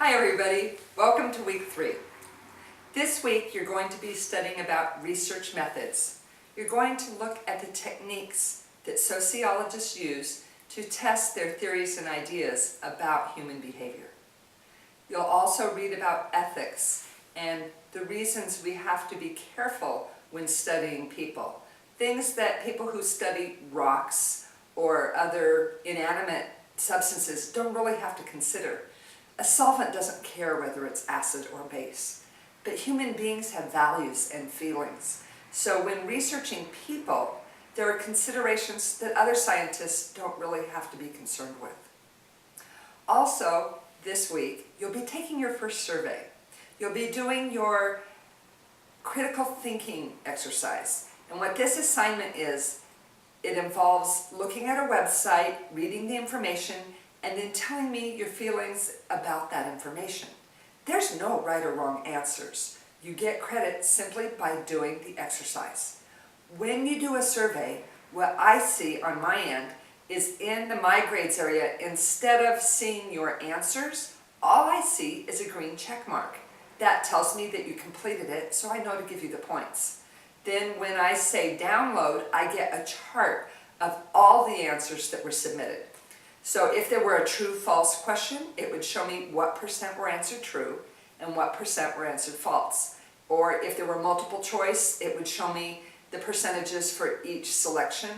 Hi everybody, welcome to week 3. This week you're going to be studying about research methods. You're going to look at the techniques that sociologists use to test their theories and ideas about human behavior. You'll also read about ethics and the reasons we have to be careful when studying people. Things that people who study rocks or other inanimate substances don't really have to consider. A solvent doesn't care whether it's acid or base, but human beings have values and feelings. So when researching people, there are considerations that other scientists don't really have to be concerned with. Also, this week, you'll be taking your first survey. You'll be doing your critical thinking exercise. And what this assignment is, it involves looking at a website, reading the information, and then telling me your feelings about that information. There's no right or wrong answers. You get credit simply by doing the exercise. When you do a survey, what I see on my end is in the My Grades area, instead of seeing your answers, all I see is a green check mark. That tells me that you completed it, so I know to give you the points. Then when I say download, I get a chart of all the answers that were submitted. So if there were a true-false question, it would show me what % were answered true and what % were answered false. Or if there were multiple choice, it would show me the percentages for each selection.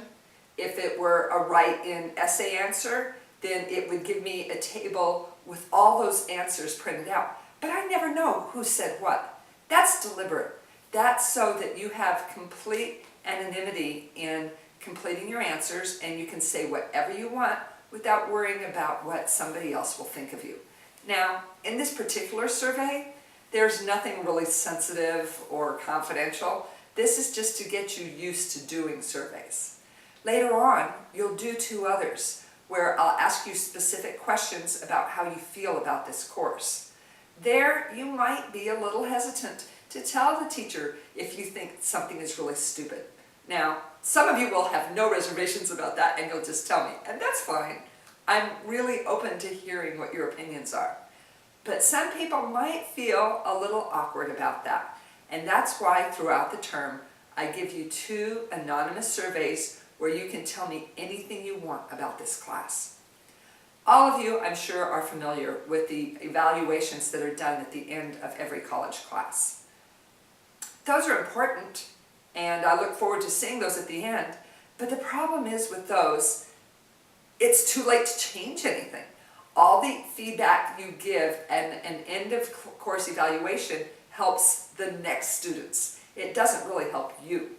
If it were a write-in essay answer, then it would give me a table with all those answers printed out. But I never know who said what. That's deliberate. That's so that you have complete anonymity in completing your answers and you can say whatever you want without worrying about what somebody else will think of you. Now, in this particular survey, there's nothing really sensitive or confidential. This is just to get you used to doing surveys. Later on, you'll do 2 others where I'll ask you specific questions about how you feel about this course. There, you might be a little hesitant to tell the teacher if you think something is really stupid. Now, some of you will have no reservations about that and you'll just tell me, and that's fine. I'm really open to hearing what your opinions are. But some people might feel a little awkward about that. And that's why throughout the term, I give you 2 anonymous surveys where you can tell me anything you want about this class. All of you, I'm sure, are familiar with the evaluations that are done at the end of every college class. Those are important, and I look forward to seeing those at the end. But the problem is with those, it's too late to change anything. All the feedback you give and an end of course evaluation helps the next students. It doesn't really help you.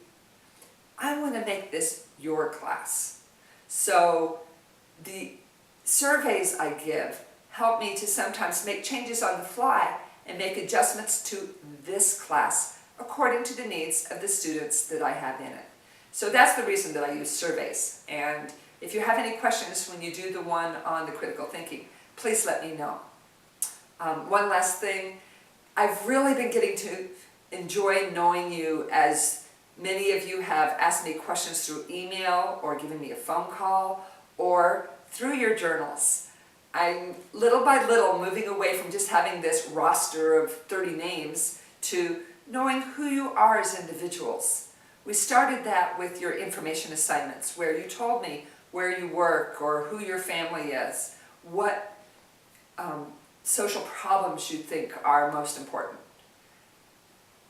I want to make this your class. So the surveys I give help me to sometimes make changes on the fly and make adjustments to this class according to the needs of the students that I have in it. So that's the reason that I use surveys. And if you have any questions when you do the one on the critical thinking, please let me know. One last thing, I've really been getting to enjoy knowing you, as many of you have asked me questions through email or given me a phone call or through your journals. I'm little by little moving away from just having this roster of 30 names to knowing who you are as individuals. We started that with your information assignments where you told me where you work or who your family is, what social problems you think are most important.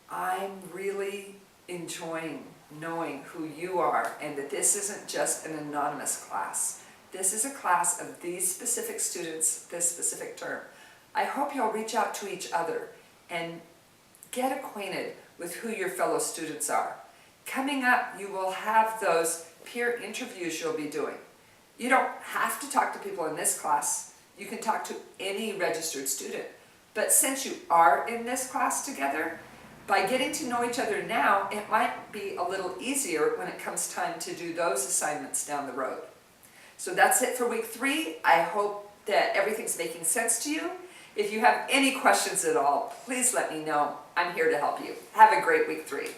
I'm really enjoying knowing who you are and that this isn't just an anonymous class. This is a class of these specific students, this specific term. I hope you'll reach out to each other and get acquainted with who your fellow students are. Coming up, you will have those peer interviews you'll be doing. You don't have to talk to people in this class. You can talk to any registered student. But since you are in this class together, by getting to know each other now, it might be a little easier when it comes time to do those assignments down the road. So that's it for week 3. I hope that everything's making sense to you. If you have any questions at all, please let me know. I'm here to help you. Have a great week 3.